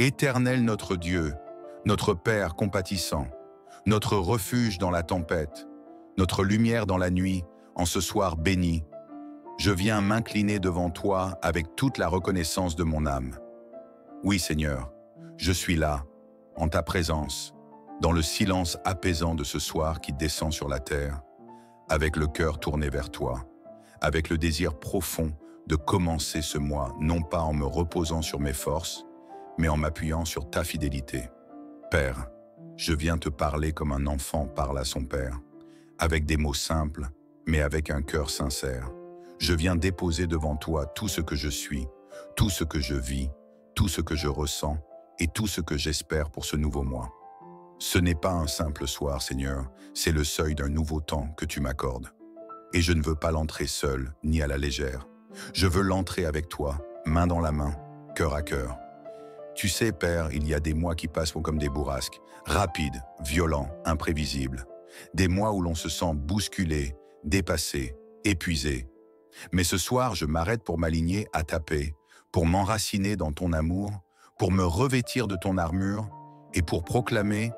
Éternel notre Dieu, notre Père compatissant, notre refuge dans la tempête, notre lumière dans la nuit, en ce soir béni, je viens m'incliner devant toi avec toute la reconnaissance de mon âme. Oui Seigneur, je suis là, en ta présence, dans le silence apaisant de ce soir qui descend sur la terre, avec le cœur tourné vers toi, avec le désir profond de commencer ce mois, non pas en me reposant sur mes forces, mais en m'appuyant sur ta fidélité. Père, je viens te parler comme un enfant parle à son père, avec des mots simples, mais avec un cœur sincère. Je viens déposer devant toi tout ce que je suis, tout ce que je vis, tout ce que je ressens et tout ce que j'espère pour ce nouveau mois. Ce n'est pas un simple soir, Seigneur, c'est le seuil d'un nouveau temps que tu m'accordes. Et je ne veux pas l'entrer seul, ni à la légère. Je veux l'entrer avec toi, main dans la main, cœur à cœur. Tu sais, Père, il y a des mois qui passent comme des bourrasques, rapides, violents, imprévisibles. Des mois où l'on se sent bousculé, dépassé, épuisé. Mais ce soir, je m'arrête pour m'aligner à ta paix, pour m'enraciner dans ton amour, pour me revêtir de ton armure et pour proclamer,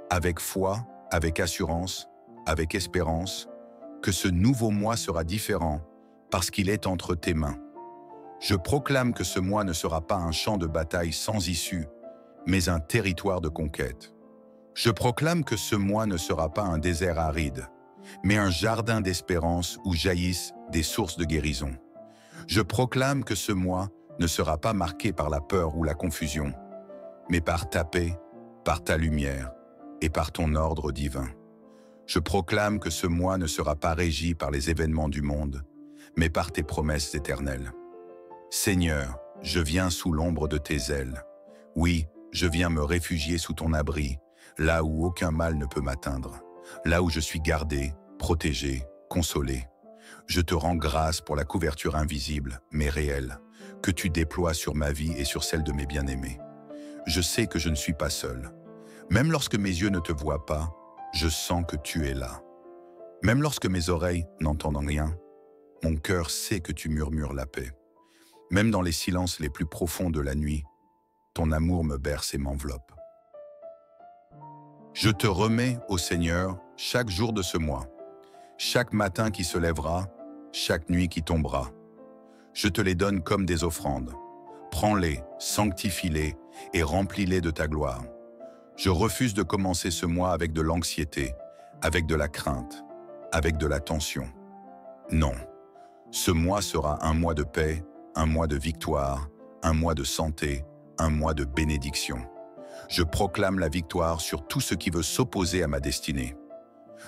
avec foi, avec assurance, avec espérance, que ce nouveau mois sera différent parce qu'il est entre tes mains. Je proclame que ce mois ne sera pas un champ de bataille sans issue, mais un territoire de conquête. Je proclame que ce mois ne sera pas un désert aride, mais un jardin d'espérance où jaillissent des sources de guérison. Je proclame que ce mois ne sera pas marqué par la peur ou la confusion, mais par ta paix, par ta lumière et par ton ordre divin. Je proclame que ce mois ne sera pas régi par les événements du monde, mais par tes promesses éternelles. Seigneur, je viens sous l'ombre de tes ailes. Oui, je viens me réfugier sous ton abri, là où aucun mal ne peut m'atteindre, là où je suis gardé, protégé, consolé. Je te rends grâce pour la couverture invisible, mais réelle, que tu déploies sur ma vie et sur celle de mes bien-aimés. Je sais que je ne suis pas seul. Même lorsque mes yeux ne te voient pas, je sens que tu es là. Même lorsque mes oreilles n'entendent rien, mon cœur sait que tu murmures la paix. Même dans les silences les plus profonds de la nuit, ton amour me berce et m'enveloppe. Je te remets, ô Seigneur, chaque jour de ce mois, chaque matin qui se lèvera, chaque nuit qui tombera. Je te les donne comme des offrandes. Prends-les, sanctifie-les et remplis-les de ta gloire. Je refuse de commencer ce mois avec de l'anxiété, avec de la crainte, avec de la tension. Non, ce mois sera un mois de paix, un mois de victoire, un mois de santé, un mois de bénédiction. Je proclame la victoire sur tout ce qui veut s'opposer à ma destinée.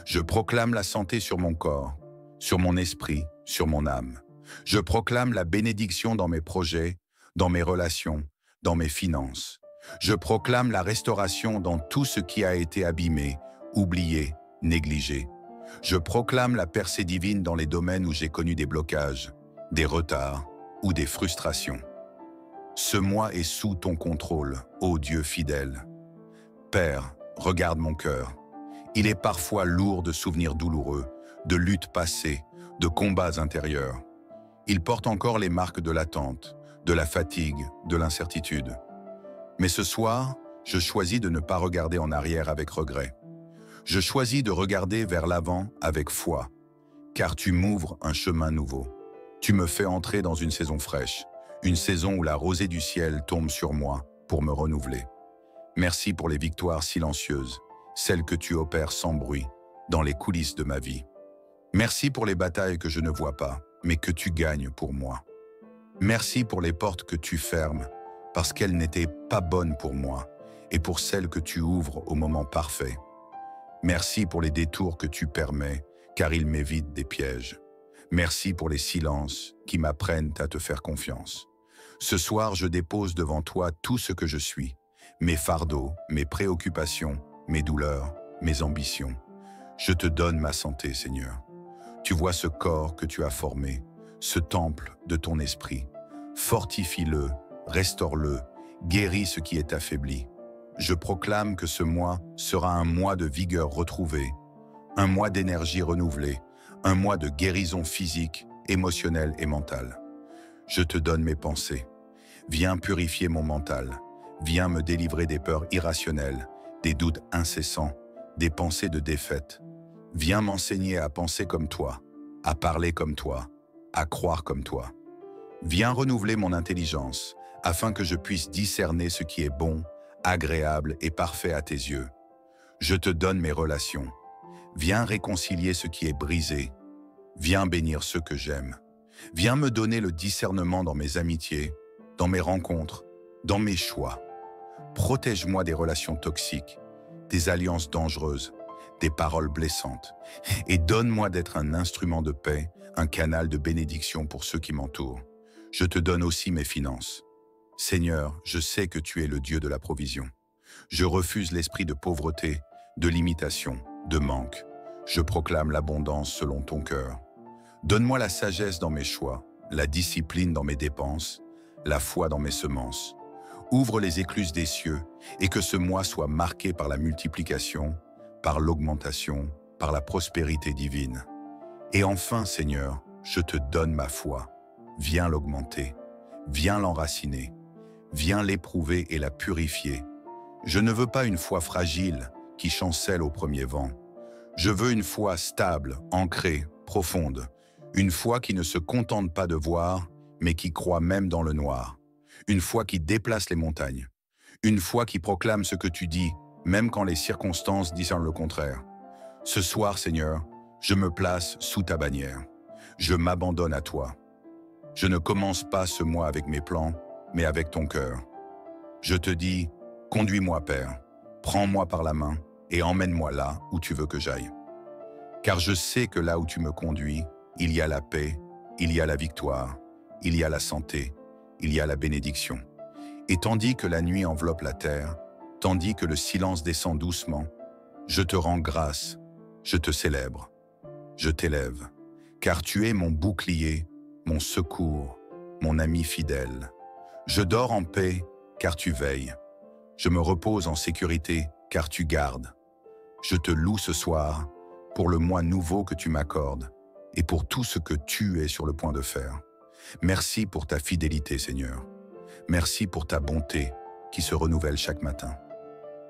Je proclame la santé sur mon corps, sur mon esprit, sur mon âme. Je proclame la bénédiction dans mes projets, dans mes relations, dans mes finances. Je proclame la restauration dans tout ce qui a été abîmé, oublié, négligé. Je proclame la percée divine dans les domaines où j'ai connu des blocages, des retards ou des frustrations. Ce mois est sous ton contrôle, ô Dieu fidèle. Père, regarde mon cœur. Il est parfois lourd de souvenirs douloureux, de luttes passées, de combats intérieurs. Il porte encore les marques de l'attente, de la fatigue, de l'incertitude. Mais ce soir, je choisis de ne pas regarder en arrière avec regret. Je choisis de regarder vers l'avant avec foi, car tu m'ouvres un chemin nouveau. Tu me fais entrer dans une saison fraîche, une saison où la rosée du ciel tombe sur moi pour me renouveler. Merci pour les victoires silencieuses, celles que tu opères sans bruit, dans les coulisses de ma vie. Merci pour les batailles que je ne vois pas, mais que tu gagnes pour moi. Merci pour les portes que tu fermes, parce qu'elles n'étaient pas bonnes pour moi, et pour celles que tu ouvres au moment parfait. Merci pour les détours que tu permets, car ils m'évitent des pièges. Merci pour les silences qui m'apprennent à te faire confiance. Ce soir, je dépose devant toi tout ce que je suis, mes fardeaux, mes préoccupations, mes douleurs, mes ambitions. Je te donne ma santé, Seigneur. Tu vois ce corps que tu as formé, ce temple de ton esprit. Fortifie-le, restaure-le, guéris ce qui est affaibli. Je proclame que ce mois sera un mois de vigueur retrouvée, un mois d'énergie renouvelée, un mois de guérison physique, émotionnelle et mentale. Je te donne mes pensées. Viens purifier mon mental. Viens me délivrer des peurs irrationnelles, des doutes incessants, des pensées de défaite. Viens m'enseigner à penser comme toi, à parler comme toi, à croire comme toi. Viens renouveler mon intelligence, afin que je puisse discerner ce qui est bon, agréable et parfait à tes yeux. Je te donne mes relations. Viens réconcilier ce qui est brisé. Viens bénir ceux que j'aime. Viens me donner le discernement dans mes amitiés, dans mes rencontres, dans mes choix. Protège-moi des relations toxiques, des alliances dangereuses, des paroles blessantes, et donne-moi d'être un instrument de paix, un canal de bénédiction pour ceux qui m'entourent. Je te donne aussi mes finances. Seigneur, je sais que tu es le Dieu de la provision. Je refuse l'esprit de pauvreté, de limitation, de manque. Je proclame l'abondance selon ton cœur. Donne-moi la sagesse dans mes choix, la discipline dans mes dépenses, la foi dans mes semences. Ouvre les écluses des cieux et que ce mois soit marqué par la multiplication, par l'augmentation, par la prospérité divine. Et enfin, Seigneur, je te donne ma foi. Viens l'augmenter, viens l'enraciner, viens l'éprouver et la purifier. Je ne veux pas une foi fragile qui chancelle au premier vent. Je veux une foi stable, ancrée, profonde. Une foi qui ne se contente pas de voir, mais qui croit même dans le noir. Une foi qui déplace les montagnes. Une foi qui proclame ce que tu dis, même quand les circonstances disent le contraire. Ce soir, Seigneur, je me place sous ta bannière. Je m'abandonne à toi. Je ne commence pas ce mois avec mes plans, mais avec ton cœur. Je te dis, conduis-moi, Père, prends-moi par la main et emmène-moi là où tu veux que j'aille. Car je sais que là où tu me conduis, il y a la paix, il y a la victoire, il y a la santé, il y a la bénédiction. Et tandis que la nuit enveloppe la terre, tandis que le silence descend doucement, je te rends grâce, je te célèbre, je t'élève, car tu es mon bouclier, mon secours, mon ami fidèle. Je dors en paix, car tu veilles. Je me repose en sécurité, car tu gardes. Je te loue ce soir pour le mois nouveau que tu m'accordes et pour tout ce que tu es sur le point de faire. Merci pour ta fidélité, Seigneur. Merci pour ta bonté qui se renouvelle chaque matin.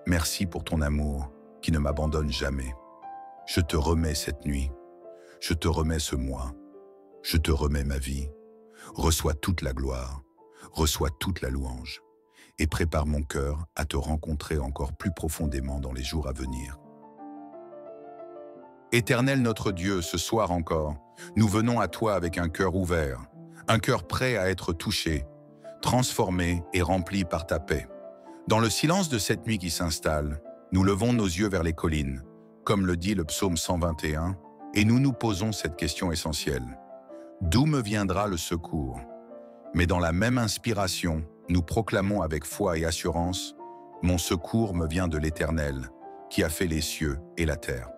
Merci pour ton amour qui ne m'abandonne jamais. Je te remets cette nuit. Je te remets ce mois. Je te remets ma vie. Reçois toute la gloire. Reçois toute la louange. Et prépare mon cœur à te rencontrer encore plus profondément dans les jours à venir. Éternel notre Dieu, ce soir encore, nous venons à toi avec un cœur ouvert, un cœur prêt à être touché, transformé et rempli par ta paix. Dans le silence de cette nuit qui s'installe, nous levons nos yeux vers les collines, comme le dit le psaume 121, et nous nous posons cette question essentielle. D'où me viendra le secours? Mais dans la même inspiration, nous proclamons avec foi et assurance, mon secours me vient de l'Éternel, qui a fait les cieux et la terre.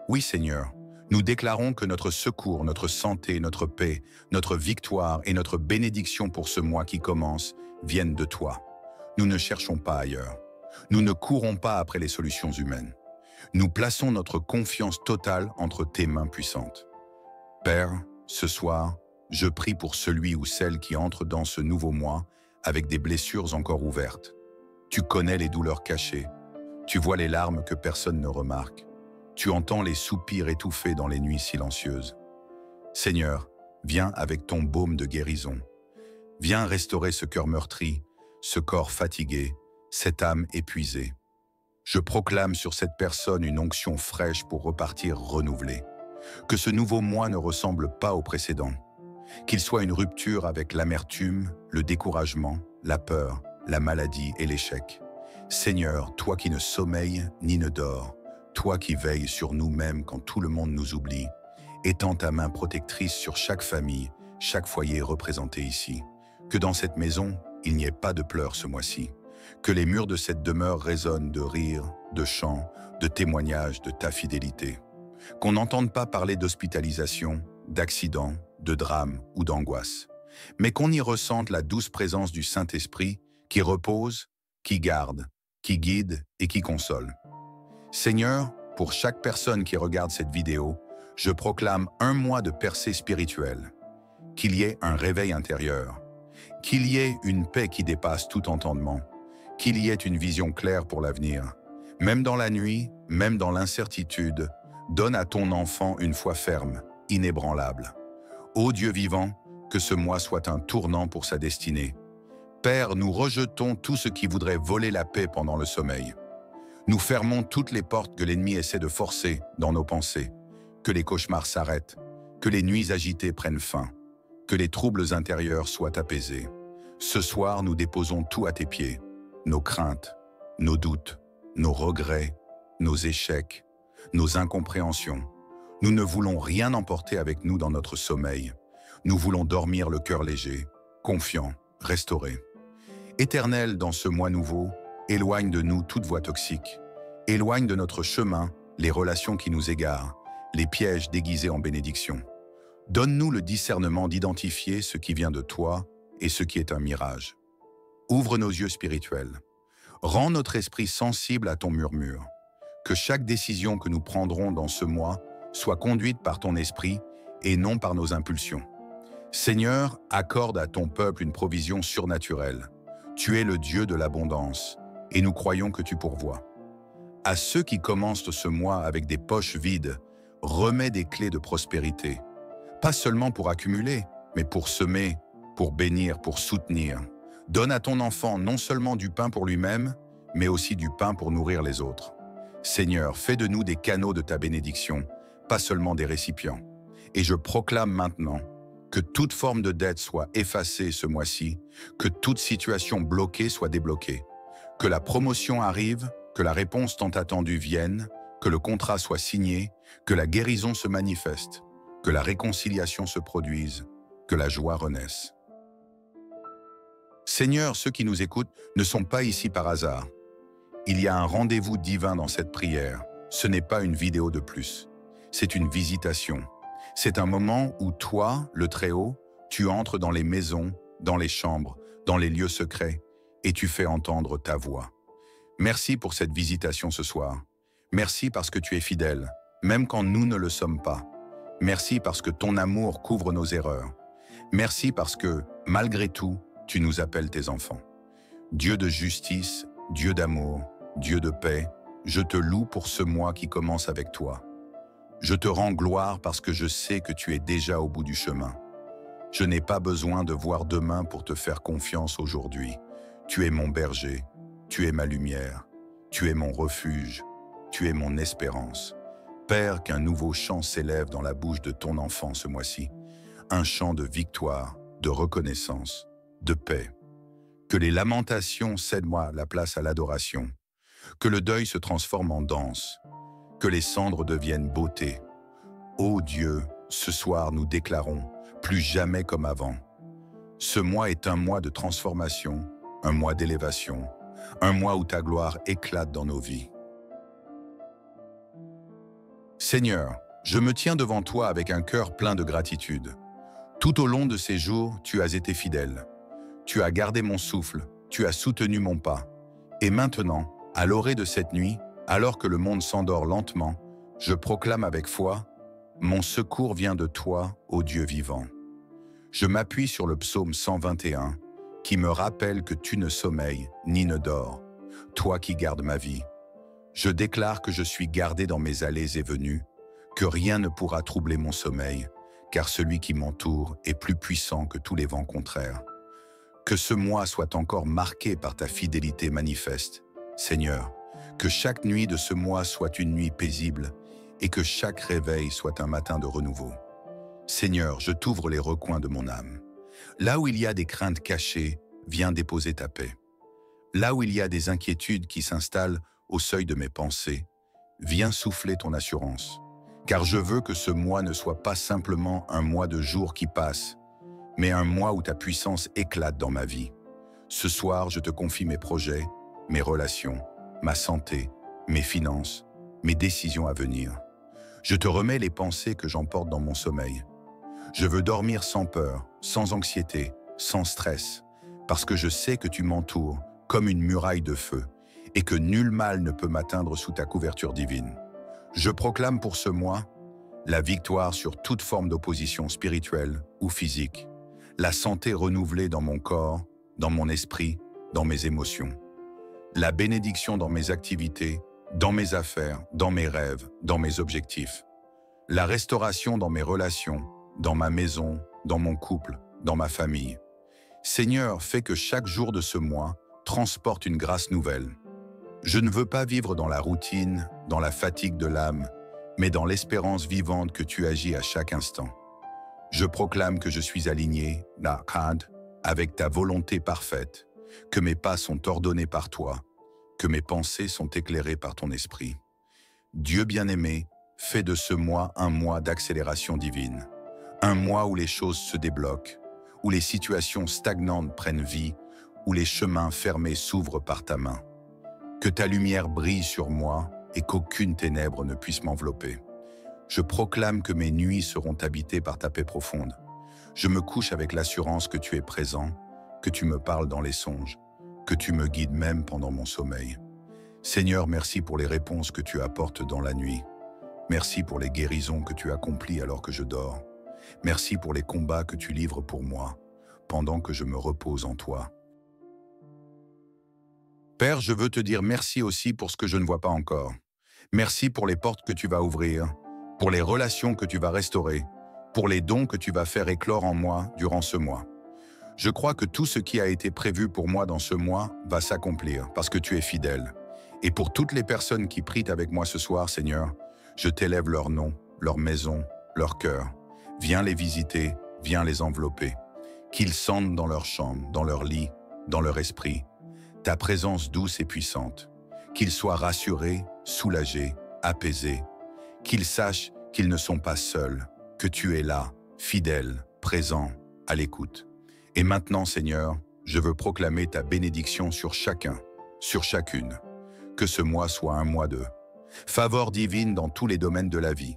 Oui, Seigneur, nous déclarons que notre secours, notre santé, notre paix, notre victoire et notre bénédiction pour ce mois qui commence viennent de toi. Nous ne cherchons pas ailleurs. Nous ne courons pas après les solutions humaines. Nous plaçons notre confiance totale entre tes mains puissantes. Père, ce soir, je prie pour celui ou celle qui entre dans ce nouveau mois avec des blessures encore ouvertes. Tu connais les douleurs cachées. Tu vois les larmes que personne ne remarque. Tu entends les soupirs étouffés dans les nuits silencieuses. Seigneur, viens avec ton baume de guérison. Viens restaurer ce cœur meurtri, ce corps fatigué, cette âme épuisée. Je proclame sur cette personne une onction fraîche pour repartir renouvelée. Que ce nouveau mois ne ressemble pas au précédent. Qu'il soit une rupture avec l'amertume, le découragement, la peur, la maladie et l'échec. Seigneur, toi qui ne sommeilles ni ne dors, toi qui veilles sur nous-mêmes quand tout le monde nous oublie, étends ta main protectrice sur chaque famille, chaque foyer représenté ici. Que dans cette maison, il n'y ait pas de pleurs ce mois-ci. Que les murs de cette demeure résonnent de rires, de chants, de témoignages de ta fidélité. Qu'on n'entende pas parler d'hospitalisation, d'accidents, de drames ou d'angoisse, mais qu'on y ressente la douce présence du Saint-Esprit qui repose, qui garde, qui guide et qui console. Seigneur, pour chaque personne qui regarde cette vidéo, je proclame un mois de percée spirituelle. Qu'il y ait un réveil intérieur, qu'il y ait une paix qui dépasse tout entendement, qu'il y ait une vision claire pour l'avenir. Même dans la nuit, même dans l'incertitude, donne à ton enfant une foi ferme, inébranlable. Ô Dieu vivant, que ce mois soit un tournant pour sa destinée. Père, nous rejetons tout ce qui voudrait voler la paix pendant le sommeil. Nous fermons toutes les portes que l'ennemi essaie de forcer dans nos pensées, que les cauchemars s'arrêtent, que les nuits agitées prennent fin, que les troubles intérieurs soient apaisés. Ce soir, nous déposons tout à tes pieds, nos craintes, nos doutes, nos regrets, nos échecs, nos incompréhensions. Nous ne voulons rien emporter avec nous dans notre sommeil. Nous voulons dormir le cœur léger, confiant, restauré. Éternel, dans ce mois nouveau, éloigne de nous toute voie toxique. Éloigne de notre chemin les relations qui nous égarent, les pièges déguisés en bénédiction. Donne-nous le discernement d'identifier ce qui vient de toi et ce qui est un mirage. Ouvre nos yeux spirituels. Rends notre esprit sensible à ton murmure. Que chaque décision que nous prendrons dans ce mois soit conduite par ton esprit et non par nos impulsions. Seigneur, accorde à ton peuple une provision surnaturelle. Tu es le Dieu de l'abondance, et nous croyons que tu pourvois. À ceux qui commencent ce mois avec des poches vides, remets des clés de prospérité. Pas seulement pour accumuler, mais pour semer, pour bénir, pour soutenir. Donne à ton enfant non seulement du pain pour lui-même, mais aussi du pain pour nourrir les autres. Seigneur, fais de nous des canaux de ta bénédiction, pas seulement des récipients. Et je proclame maintenant que toute forme de dette soit effacée ce mois-ci, que toute situation bloquée soit débloquée, que la promotion arrive, que la réponse tant attendue vienne, que le contrat soit signé, que la guérison se manifeste, que la réconciliation se produise, que la joie renaisse. Seigneur, ceux qui nous écoutent ne sont pas ici par hasard. Il y a un rendez-vous divin dans cette prière. Ce n'est pas une vidéo de plus. C'est une visitation. C'est un moment où toi, le Très-Haut, tu entres dans les maisons, dans les chambres, dans les lieux secrets, et tu fais entendre ta voix. Merci pour cette visitation ce soir. Merci parce que tu es fidèle, même quand nous ne le sommes pas. Merci parce que ton amour couvre nos erreurs. Merci parce que, malgré tout, tu nous appelles tes enfants. Dieu de justice, Dieu d'amour, Dieu de paix, je te loue pour ce mois qui commence avec toi. Je te rends gloire parce que je sais que tu es déjà au bout du chemin. Je n'ai pas besoin de voir demain pour te faire confiance aujourd'hui. Tu es mon berger, tu es ma lumière, tu es mon refuge, tu es mon espérance. Père, qu'un nouveau chant s'élève dans la bouche de ton enfant ce mois-ci. Un chant de victoire, de reconnaissance, de paix. Que les lamentations cèdent-moi la place à l'adoration. Que le deuil se transforme en danse. Que les cendres deviennent beauté. Ô Dieu, ce soir nous déclarons, plus jamais comme avant. Ce mois est un mois de transformation, un mois d'élévation, un mois où ta gloire éclate dans nos vies. Seigneur, je me tiens devant toi avec un cœur plein de gratitude. Tout au long de ces jours, tu as été fidèle. Tu as gardé mon souffle, tu as soutenu mon pas. Et maintenant, à l'orée de cette nuit, alors que le monde s'endort lentement, je proclame avec foi, mon secours vient de toi, ô Dieu vivant. Je m'appuie sur le psaume 121, qui me rappelle que tu ne sommeilles ni ne dors, toi qui gardes ma vie. Je déclare que je suis gardé dans mes allées et venues, que rien ne pourra troubler mon sommeil, car celui qui m'entoure est plus puissant que tous les vents contraires. Que ce mois soit encore marqué par ta fidélité manifeste, Seigneur. Que chaque nuit de ce mois soit une nuit paisible et que chaque réveil soit un matin de renouveau. Seigneur, je t'ouvre les recoins de mon âme. Là où il y a des craintes cachées, viens déposer ta paix. Là où il y a des inquiétudes qui s'installent au seuil de mes pensées, viens souffler ton assurance. Car je veux que ce mois ne soit pas simplement un mois de jours qui passent, mais un mois où ta puissance éclate dans ma vie. Ce soir, je te confie mes projets, mes relations, ma santé, mes finances, mes décisions à venir. Je te remets les pensées que j'emporte dans mon sommeil. Je veux dormir sans peur, sans anxiété, sans stress, parce que je sais que tu m'entoures comme une muraille de feu et que nul mal ne peut m'atteindre sous ta couverture divine. Je proclame pour ce mois la victoire sur toute forme d'opposition spirituelle ou physique, la santé renouvelée dans mon corps, dans mon esprit, dans mes émotions. La bénédiction dans mes activités, dans mes affaires, dans mes rêves, dans mes objectifs. La restauration dans mes relations, dans ma maison, dans mon couple, dans ma famille. Seigneur, fais que chaque jour de ce mois transporte une grâce nouvelle. Je ne veux pas vivre dans la routine, dans la fatigue de l'âme, mais dans l'espérance vivante que tu agis à chaque instant. Je proclame que je suis aligné, avec ta volonté parfaite, que mes pas sont ordonnés par toi, que mes pensées sont éclairées par ton esprit. Dieu bien-aimé, fais de ce mois un mois d'accélération divine, un mois où les choses se débloquent, où les situations stagnantes prennent vie, où les chemins fermés s'ouvrent par ta main. Que ta lumière brille sur moi et qu'aucune ténèbre ne puisse m'envelopper. Je proclame que mes nuits seront habitées par ta paix profonde. Je me couche avec l'assurance que tu es présent, que tu me parles dans les songes, que tu me guides même pendant mon sommeil. Seigneur, merci pour les réponses que tu apportes dans la nuit. Merci pour les guérisons que tu accomplis alors que je dors. Merci pour les combats que tu livres pour moi, pendant que je me repose en toi. Père, je veux te dire merci aussi pour ce que je ne vois pas encore. Merci pour les portes que tu vas ouvrir, pour les relations que tu vas restaurer, pour les dons que tu vas faire éclore en moi durant ce mois. Je crois que tout ce qui a été prévu pour moi dans ce mois va s'accomplir parce que tu es fidèle. Et pour toutes les personnes qui prient avec moi ce soir, Seigneur, je t'élève leur nom, leur maison, leur cœur. Viens les visiter, viens les envelopper. Qu'ils sentent dans leur chambre, dans leur lit, dans leur esprit, ta présence douce et puissante. Qu'ils soient rassurés, soulagés, apaisés. Qu'ils sachent qu'ils ne sont pas seuls, que tu es là, fidèle, présent, à l'écoute. Et maintenant, Seigneur, je veux proclamer ta bénédiction sur chacun, sur chacune. Que ce mois soit un mois de faveur divine dans tous les domaines de la vie.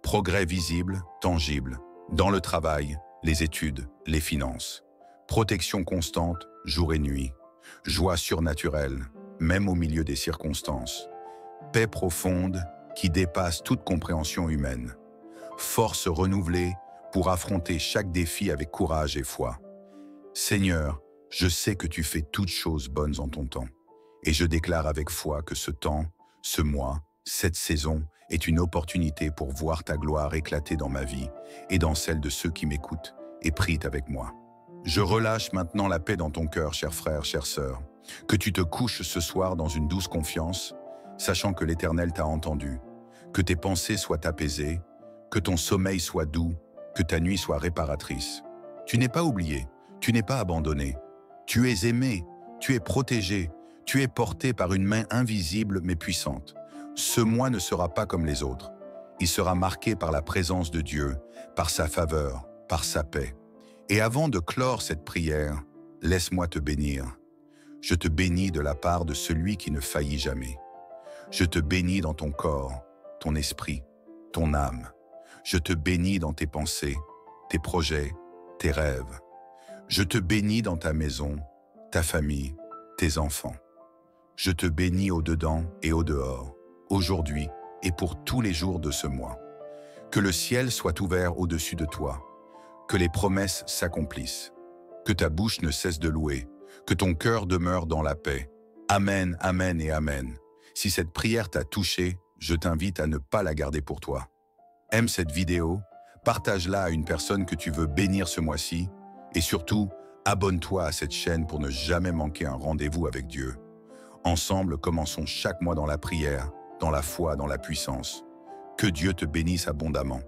Progrès visible, tangible, dans le travail, les études, les finances. Protection constante, jour et nuit. Joie surnaturelle, même au milieu des circonstances. Paix profonde qui dépasse toute compréhension humaine. Force renouvelée pour affronter chaque défi avec courage et foi. Seigneur, je sais que tu fais toutes choses bonnes en ton temps. Et je déclare avec foi que ce temps, ce mois, cette saison est une opportunité pour voir ta gloire éclater dans ma vie et dans celle de ceux qui m'écoutent et prient avec moi. Je relâche maintenant la paix dans ton cœur, cher frère, chère sœur, que tu te couches ce soir dans une douce confiance, sachant que l'Éternel t'a entendu, que tes pensées soient apaisées, que ton sommeil soit doux, que ta nuit soit réparatrice. Tu n'es pas oublié, tu n'es pas abandonné, tu es aimé, tu es protégé, tu es porté par une main invisible mais puissante. Ce mois ne sera pas comme les autres. Il sera marqué par la présence de Dieu, par sa faveur, par sa paix. Et avant de clore cette prière, laisse-moi te bénir. Je te bénis de la part de celui qui ne faillit jamais. Je te bénis dans ton corps, ton esprit, ton âme. Je te bénis dans tes pensées, tes projets, tes rêves. Je te bénis dans ta maison, ta famille, tes enfants. Je te bénis au-dedans et au-dehors, aujourd'hui et pour tous les jours de ce mois. Que le ciel soit ouvert au-dessus de toi. Que les promesses s'accomplissent, que ta bouche ne cesse de louer, que ton cœur demeure dans la paix. Amen, amen et amen. Si cette prière t'a touché, je t'invite à ne pas la garder pour toi. Aime cette vidéo, partage-la à une personne que tu veux bénir ce mois-ci et surtout, abonne-toi à cette chaîne pour ne jamais manquer un rendez-vous avec Dieu. Ensemble, commençons chaque mois dans la prière, dans la foi, dans la puissance. Que Dieu te bénisse abondamment.